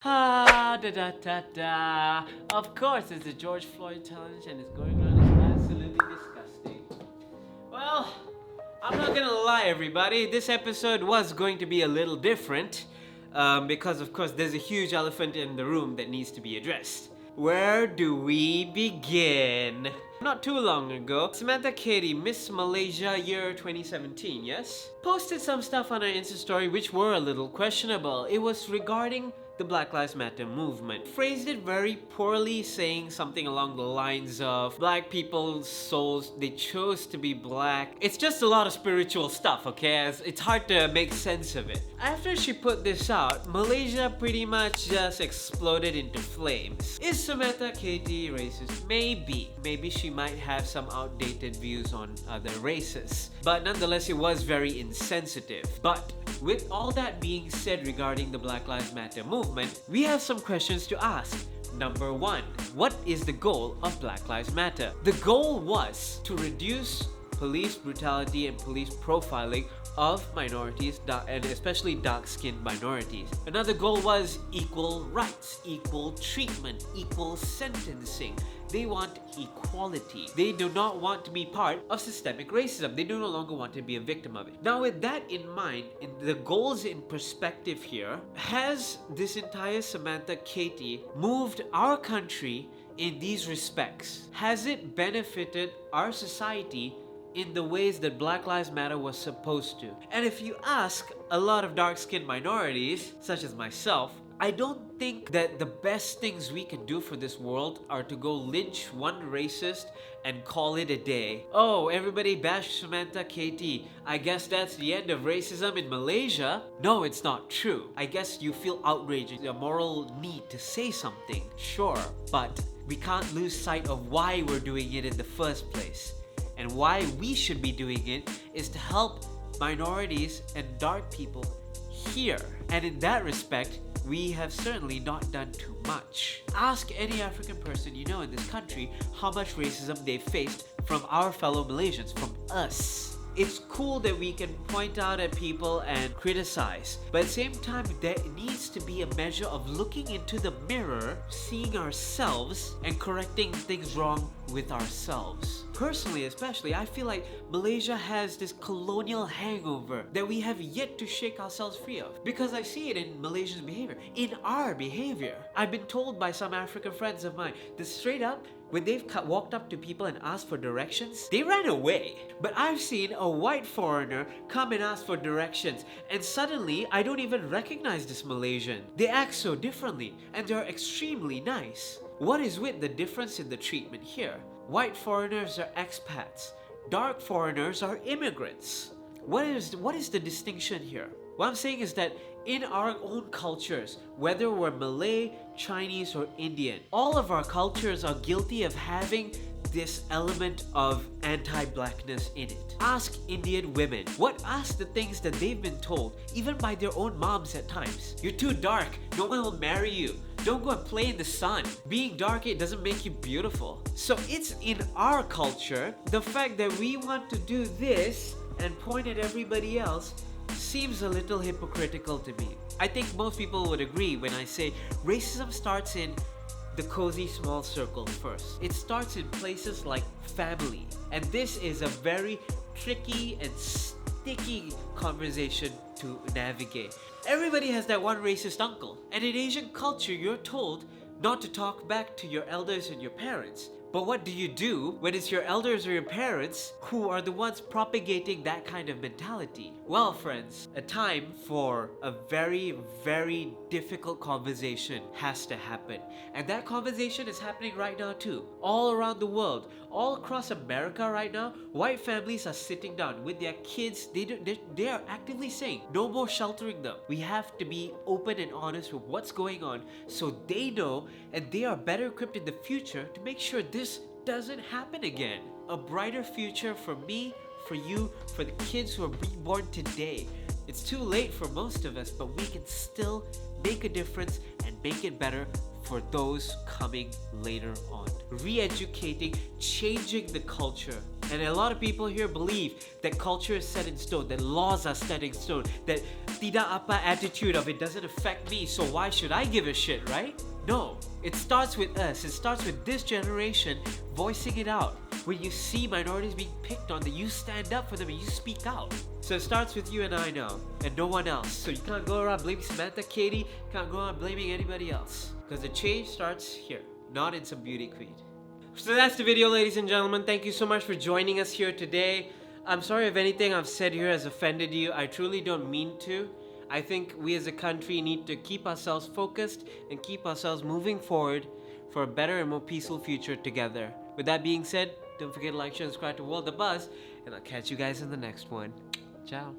Ha da da da da. Of course, it's the George Floyd challenge and it's going around. It's absolutely disgusting. Well, I'm not gonna lie, everybody. This episode was going to be a little different because, of course, there's a huge elephant in the room that needs to be addressed. Where do we begin? Not too long ago, Samantha Katie, Miss Malaysia year 2017, yes? Posted some stuff on her Insta story which were a little questionable. It was regarding the Black Lives Matter movement. Phrased it very poorly, saying something along the lines of black people's souls, they chose to be black. It's just a lot of spiritual stuff, okay? As it's hard to make sense of it. After she put this out, Malaysia pretty much just exploded into flames. Is Samantha Katie racist? Maybe. Maybe she might have some outdated views on other races. But nonetheless, it was very insensitive. But with all that being said regarding the Black Lives Matter movement, we have some questions to ask. Number 1, what is the goal of Black Lives Matter? The goal was to reduce police brutality and police profiling of minorities, and especially dark-skinned minorities. Another goal was equal rights, equal treatment, equal sentencing. They want equality. They do not want to be part of systemic racism. They do no longer want to be a victim of it. Now, with that in mind, the goals in perspective here, has this entire Samantha Katie moved our country in these respects? Has it benefited our society in the ways that Black Lives Matter was supposed to? And if you ask a lot of dark-skinned minorities, such as myself, I don't think that the best things we can do for this world are to go lynch one racist and call it a day. Oh, everybody bash Samantha Katie. I guess that's the end of racism in Malaysia. No, it's not true. I guess you feel outraged, a moral need to say something. Sure, but we can't lose sight of why we're doing it in the first place. And why we should be doing it is to help minorities and dark people here. And in that respect, we have certainly not done too much. Ask any African person you know in this country how much racism they've faced from our fellow Malaysians, from us. It's cool that we can point out at people and criticize, but at the same time, there needs to be a measure of looking into the mirror, seeing ourselves, and correcting things wrong with ourselves. Personally, especially, I feel like Malaysia has this colonial hangover that we have yet to shake ourselves free of. Because I see it in Malaysian behavior, in our behavior. I've been told by some African friends of mine that straight up, when they've walked up to people and asked for directions, they ran away. But I've seen a white foreigner come and ask for directions, and suddenly I don't even recognize this Malaysian. They act so differently, and they're extremely nice. What is with the difference in the treatment here? White foreigners are expats. Dark foreigners are immigrants. What is the distinction here? What I'm saying is that in our own cultures, whether we're Malay, Chinese, or Indian, all of our cultures are guilty of having this element of anti-blackness in it. Ask Indian women. Ask the things that they've been told, even by their own moms at times. You're too dark. No one will marry you. Don't go and play in the sun. Being dark, it doesn't make you beautiful. So it's in our culture, the fact that we want to do this and point at everybody else seems a little hypocritical to me. I think most people would agree when I say racism starts in the cozy small circle first. It starts in places like family. And this is a very tricky and sticky conversation to navigate. Everybody has that one racist uncle. And in Asian culture, you're told not to talk back to your elders and your parents. But what do you do when it's your elders or your parents who are the ones propagating that kind of mentality? Well, friends, a time for a very, very difficult conversation has to happen. And that conversation is happening right now too. All around the world, all across America right now, white families are sitting down with their kids. They are actively saying, no more sheltering them. We have to be open and honest with what's going on so they know and they are better equipped in the future to make sure this doesn't happen again. A brighter future for me, for you, for the kids who are being born today. It's too late for most of us, but we can still make a difference and make it better for those coming later on. Re-educating, changing the culture. And a lot of people here believe that culture is set in stone, that laws are set in stone, that tidak apa attitude of it doesn't affect me, so why should I give a shit, right? No, it starts with us. It starts with this generation voicing it out. When you see minorities being picked on, that you stand up for them and you speak out. So it starts with you and I now, and no one else. So you can't go around blaming Samantha, Katie, can't go around blaming anybody else. Because the change starts here, not in some beauty queen. So that's the video, ladies and gentlemen. Thank you so much for joining us here today. I'm sorry if anything I've said here has offended you. I truly don't mean to. I think we as a country need to keep ourselves focused and keep ourselves moving forward for a better and more peaceful future together. With that being said, don't forget to like, share, and subscribe to World of Buzz, and I'll catch you guys in the next one. Ciao.